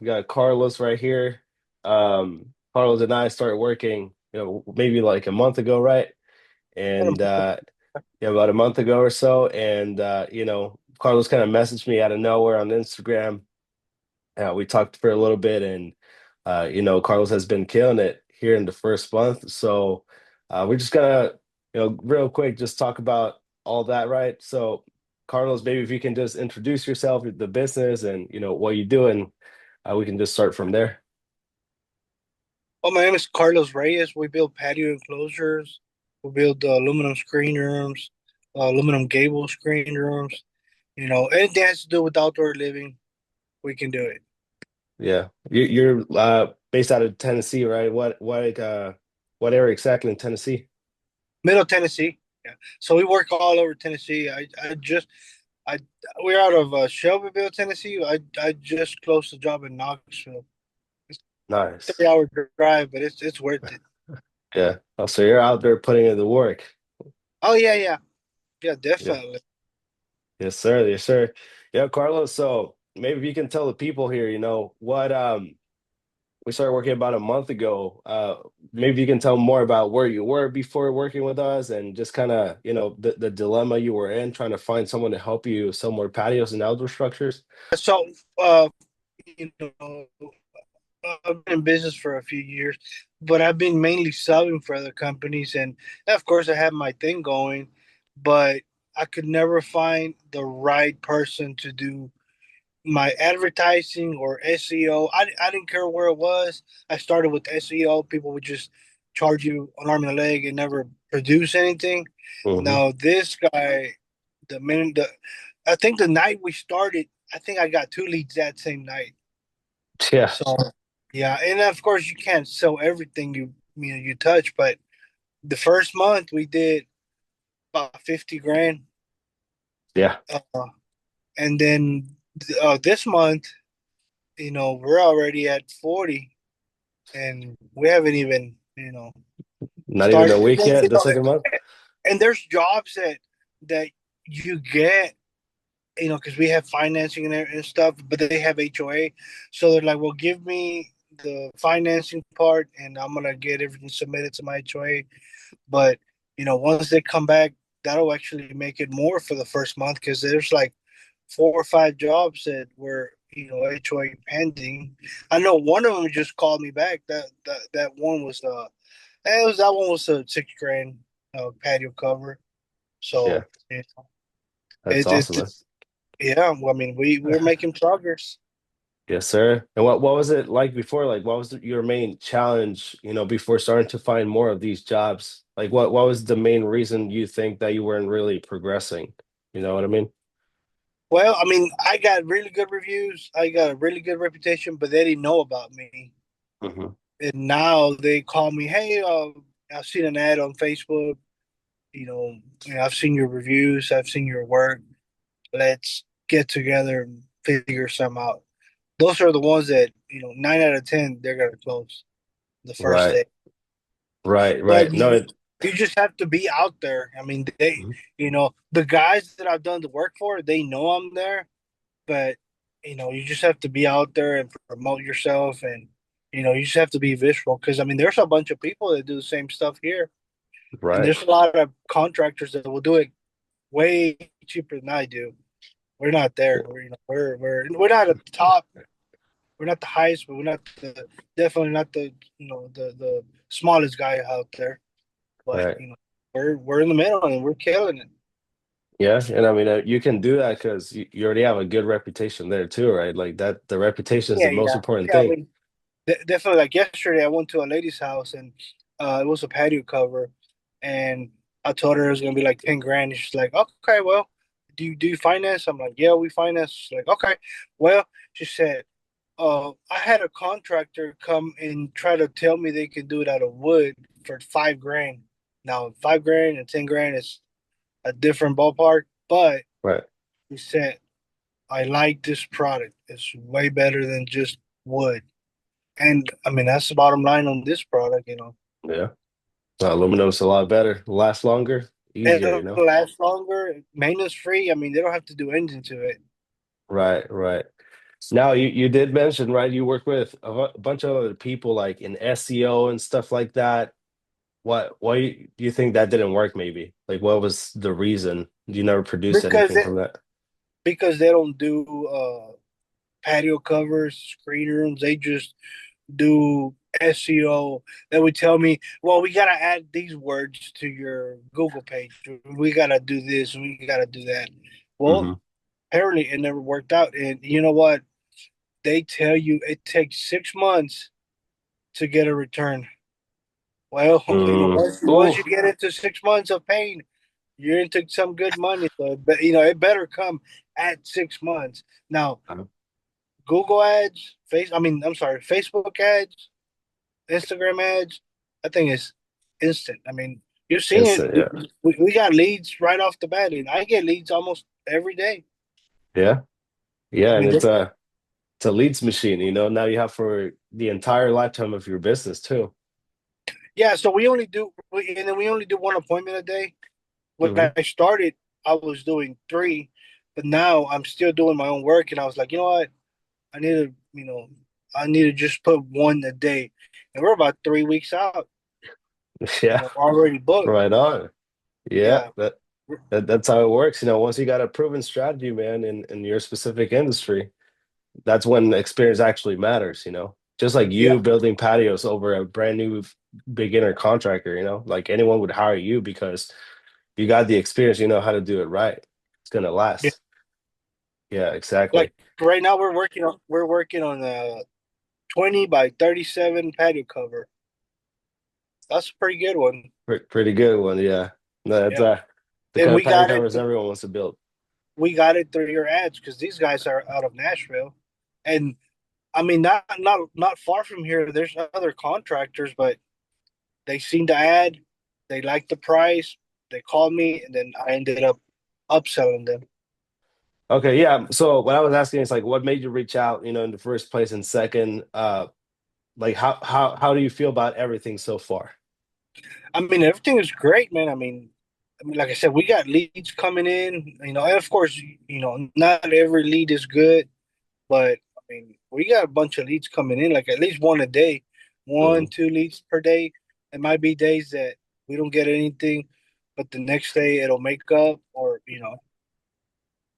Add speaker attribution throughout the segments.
Speaker 1: We got Carlos right here. Carlos and I started working, maybe like a month ago, right? And yeah, about a month ago or so. And Carlos kind of messaged me out of nowhere on Instagram. We talked for a little bit, and Carlos has been killing it here in the first month. So we're just gonna, real quick, just talk about all that, right? So, Carlos, maybe if you can just introduce yourself, the business, and what you do, and we can just start from there.
Speaker 2: Well, my name is Carlos Reyes. We build patio enclosures. We build aluminum screen rooms, aluminum gable screen rooms. Anything that has to do with outdoor living, we can do it.
Speaker 1: Yeah, you're based out of Tennessee, right? What area exactly in Tennessee?
Speaker 2: Middle Tennessee. Yeah. So we work all over Tennessee. I, we're out of Shelbyville, Tennessee. I just closed the job in Knoxville. It's a
Speaker 1: Nice.
Speaker 2: 3 hour drive, but it's worth it.
Speaker 1: Yeah. Oh, so you're out there putting in the work.
Speaker 2: Oh yeah, yeah, yeah,
Speaker 1: Yeah.
Speaker 2: definitely.
Speaker 1: Yes, sir. Yes, sir. Yeah, Carlos. So maybe if you can tell the people here, what we started working about a month ago. Maybe you can tell more about where you were before working with us and just kind of, the dilemma you were in trying to find someone to help you sell more patios and outdoor structures.
Speaker 2: So, uh, you know, I've been in business for a few years, but I've been mainly subbing for other companies, and of course, I have my thing going, but I could never find the right person to do my advertising or SEO. I didn't care where it was. I started with SEO. People would just charge you an arm and a leg and never produce anything.
Speaker 1: Hmm.
Speaker 2: Now this guy, the minute the, I think the night we started, I think I got two leads that same night.
Speaker 1: Yeah.
Speaker 2: So yeah, and of course you can't sell everything you touch, but the first month we did about 50 grand,
Speaker 1: Yeah.
Speaker 2: uh, and then this month, we're already at 40, and we haven't even
Speaker 1: Not even
Speaker 2: started.
Speaker 1: a week yet, the second month.
Speaker 2: And there's jobs that you get, because we have financing and stuff, but they have HOA, so they're like, well, give me the financing part, and I'm gonna get everything submitted to my HOA. But once they come back, that'll actually make it more for the first month because there's like 4 or 5 jobs that were HOA pending. I know one of them just called me back. That one was that one was a 6 grand patio cover.
Speaker 1: Yeah.
Speaker 2: So
Speaker 1: That's
Speaker 2: it
Speaker 1: awesome,
Speaker 2: it
Speaker 1: man.
Speaker 2: yeah. Well, I mean, we're making progress.
Speaker 1: Yes, sir. And what was it like before? Like, what was your main challenge, before starting to find more of these jobs? Like, what was the main reason you think that you weren't really progressing? You know what I mean?
Speaker 2: Well, I mean, I got really good reviews. I got a really good reputation, but they didn't know about me.
Speaker 1: Hmm.
Speaker 2: And now they call me, hey, I've seen an ad on Facebook. I've seen your reviews. I've seen your work. Let's get together and figure some out. Those are the ones that 9 out of 10 they're gonna close the first
Speaker 1: Right,
Speaker 2: day.
Speaker 1: right,
Speaker 2: But
Speaker 1: right. No,
Speaker 2: you just have to be out there. I mean,
Speaker 1: mhm.
Speaker 2: the guys that I've done the work for, they know I'm there, but you just have to be out there and promote yourself, and you just have to be visual because I mean, there's a bunch of people that do the same stuff here, and
Speaker 1: Right,
Speaker 2: there's a lot of contractors that will do it way cheaper than I do. We're not there. We're not at the top. We're not the highest, but we're not definitely not the smallest guy out there. But
Speaker 1: right.
Speaker 2: we're in the middle and we're killing it.
Speaker 1: Yeah, and I mean, you can do that because you already have a good reputation there too, right? Like that, the reputation is
Speaker 2: Yeah,
Speaker 1: the most
Speaker 2: yeah,
Speaker 1: important
Speaker 2: yeah. I
Speaker 1: thing.
Speaker 2: mean, definitely. Like yesterday, I went to a lady's house and it was a patio cover, and I told her it was gonna be like 10 grand. And she's like, "Okay, well, do you finance?" I'm like, "Yeah, we finance." She's like, "Okay, well," she said, I had a contractor come and try to tell me they could do it out of wood for 5 grand. Now, 5 grand and 10 grand is a different ballpark, but
Speaker 1: Right.
Speaker 2: he said, I like this product. It's way better than just wood. And I mean, that's the bottom line on this product.
Speaker 1: Yeah. Aluminum's a lot better, lasts longer, easier,
Speaker 2: It'll last longer, maintenance free. I mean, they don't have to do anything to it.
Speaker 1: Right, right. Now you did mention, right? You work with a bunch of other people like in SEO and stuff like that. Why do you think that didn't work maybe? Like what was the reason? You never produced
Speaker 2: because
Speaker 1: anything
Speaker 2: it
Speaker 1: from that?
Speaker 2: because they don't do patio covers, screen rooms. They just do SEO that would tell me, well, we got to add these words to your Google page. We got to do this. We got to do that. Well,
Speaker 1: Hmm.
Speaker 2: apparently it never worked out. And you know what? They tell you it takes 6 months to get a return. Well,
Speaker 1: Mm.
Speaker 2: once you
Speaker 1: Oh,
Speaker 2: get into 6 months of pain, you're into some good money. So, but it better come at 6 months. Now, Google ads, I'm sorry, Facebook ads, Instagram ads, that thing is instant. I mean, you've seen it.
Speaker 1: instant, yeah.
Speaker 2: We got leads right off the bat, and I get leads almost every day.
Speaker 1: Yeah. Yeah,
Speaker 2: I
Speaker 1: and
Speaker 2: mean,
Speaker 1: it's a leads machine, now you have for the entire lifetime of your business too.
Speaker 2: yeah. So and then we only do one appointment a day. When
Speaker 1: Hmm.
Speaker 2: I started, I was doing three, but now I'm still doing my own work, and I was like, you know what? I need to, I need to just put one a day, and we're about 3 weeks out,
Speaker 1: Yeah,
Speaker 2: already booked.
Speaker 1: right on. Yeah,
Speaker 2: Yeah,
Speaker 1: that's how it works. Once you got a proven strategy, man, in your specific industry, that's when experience actually matters. Just like
Speaker 2: yeah,
Speaker 1: you building patios over a brand new beginner contractor, like anyone would hire you because you got the experience, you know how to do it right. It's gonna
Speaker 2: yeah.
Speaker 1: last. Yeah,
Speaker 2: Like
Speaker 1: exactly.
Speaker 2: right now, we're working on a 20 by 37 patio cover. That's a pretty good one.
Speaker 1: Pretty good one, yeah. No, that's
Speaker 2: Yeah,
Speaker 1: the
Speaker 2: and
Speaker 1: kind of patio covers everyone wants to build.
Speaker 2: we got it through your ads because these guys are out of Nashville, and I mean not far from here. There's other contractors, but they seen the ad, they liked the price, they called me, and then I ended up upselling them.
Speaker 1: Okay, yeah. So what I was asking is like what made you reach out, in the first place, and second, like how do you feel about everything so far?
Speaker 2: I mean, everything is great, man. Like I said, we got leads coming in, and of course, not every lead is good, but I mean, we got a bunch of leads coming in, like at least one a day, one,
Speaker 1: Hmm.
Speaker 2: 2 leads per day. It might be days that we don't get anything, but the next day it'll make up, or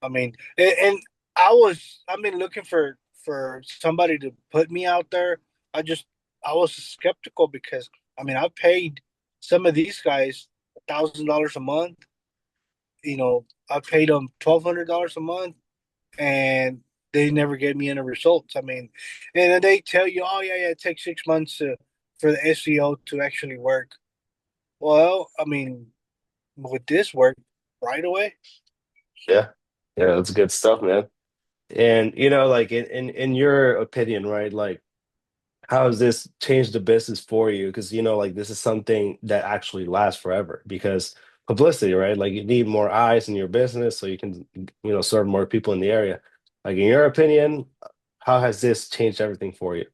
Speaker 2: I mean, and I've been looking for somebody to put me out there. I just I was skeptical because I mean I paid some of these guys $1,000 a month. I paid them $1,200 a month, and they never gave me any results. I mean, and then they tell you, oh yeah, it takes 6 months for the SEO to actually work. Well, I mean, would this work right away?
Speaker 1: Yeah. Yeah, that's good stuff, man. And like in your opinion, right? Like how has this changed the business for you? Because like this is something that actually lasts forever because publicity, right? Like you need more eyes in your business so you can, serve more people in the area. Like in your opinion, how has this changed everything for you?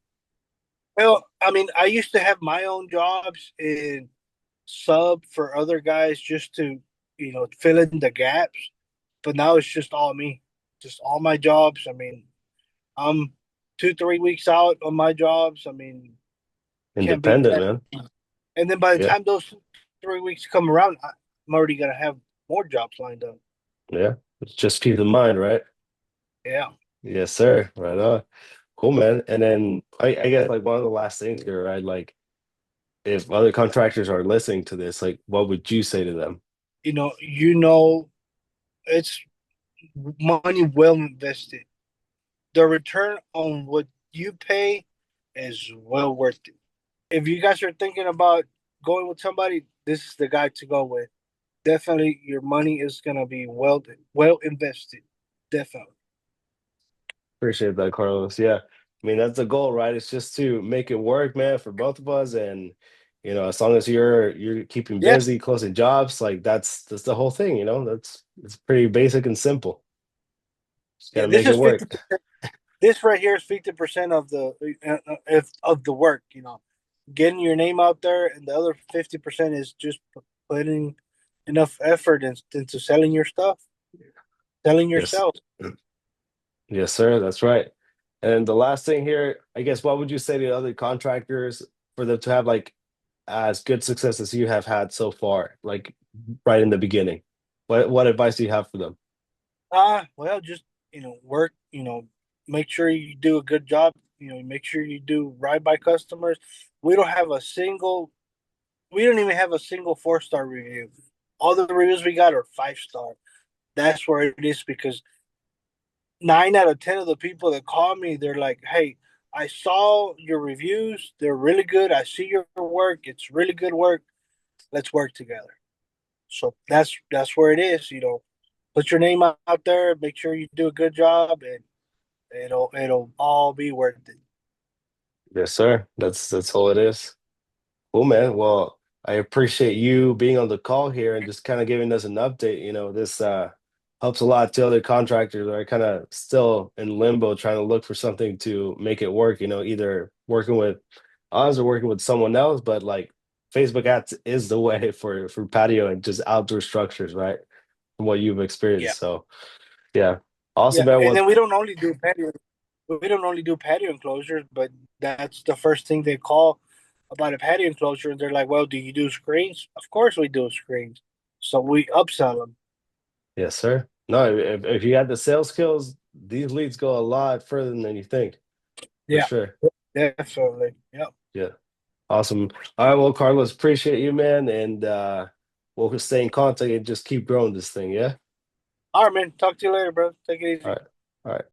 Speaker 2: Well, I mean, I used to have my own jobs and sub for other guys just to, fill in the gaps. But now it's just all me, just all my jobs. I mean, I'm 2, 3 weeks out on my jobs. I mean, can't beat
Speaker 1: Independent,
Speaker 2: that.
Speaker 1: man.
Speaker 2: And then by the
Speaker 1: Yeah.
Speaker 2: time those 3 weeks come around, I'm already gonna have more jobs lined up.
Speaker 1: Yeah. It's just peace of mind, right?
Speaker 2: Yeah.
Speaker 1: Yes, sir. Right on. Cool, man. And then I guess like one of the last things here, right? Like if other contractors are listening to this, like what would you say to them?
Speaker 2: It's money well invested. The return on what you pay is well worth it. If you guys are thinking about going with somebody, this is the guy to go with. Definitely, your money is gonna be well invested. Definitely.
Speaker 1: Appreciate that, Carlos. Yeah. I mean, that's the goal, right? It's just to make it work, man, for both of us. And, as long as you're keeping
Speaker 2: Yeah,
Speaker 1: busy, closing jobs, like that's the whole thing. It's pretty basic and simple. Just
Speaker 2: yeah.
Speaker 1: gotta make
Speaker 2: This
Speaker 1: it
Speaker 2: is 50.
Speaker 1: work.
Speaker 2: This right here is 50% of the of the work. Getting your name out there, and the other 50% is just putting enough effort into selling your stuff, selling
Speaker 1: Yes.
Speaker 2: yourself.
Speaker 1: Yes, sir. That's right. And the last thing here, I guess, what would you say to other contractors for them to have like as good success as you have had so far, like right in the beginning? What advice do you have for them?
Speaker 2: Well, just work. Make sure you do a good job. Make sure you do right by customers. We don't have a single. We don't even have a single 4-star review. All the reviews we got are 5-star. That's where it is because 9 out of 10 of the people that call me, they're like, "Hey, I saw your reviews. They're really good. I see your work. It's really good work. Let's work together." So that's where it is. Put your name out there. Make sure you do a good job, and it'll all be worth it.
Speaker 1: Yes, sir. That's all it is. Cool, man. Well, I appreciate you being on the call here and just kind of giving us an update. This helps a lot to other contractors that are kind of still in limbo trying to look for something to make it work, either working with us or working with someone else, but like Facebook ads is the way for patio and just outdoor structures, right? From what you've
Speaker 2: Yeah,
Speaker 1: experienced. So, yeah. Awesome,
Speaker 2: yeah.
Speaker 1: man.
Speaker 2: And
Speaker 1: Well,
Speaker 2: then we don't only do patio. We don't only do patio enclosures, but that's the first thing they call about a patio enclosure. They're like, "Well, do you do screens?" Of course, we do screens. So we upsell them.
Speaker 1: yes, sir. No, if you had the sales skills, these leads go a lot further than you think, for
Speaker 2: Yeah,
Speaker 1: sure.
Speaker 2: definitely. Yeah.
Speaker 1: Yeah. Awesome. All right, well, Carlos, appreciate you, man. And we'll stay in contact and just keep growing this thing, yeah?
Speaker 2: All right, man. Talk to you later, bro. Take it
Speaker 1: All
Speaker 2: easy.
Speaker 1: right. All right.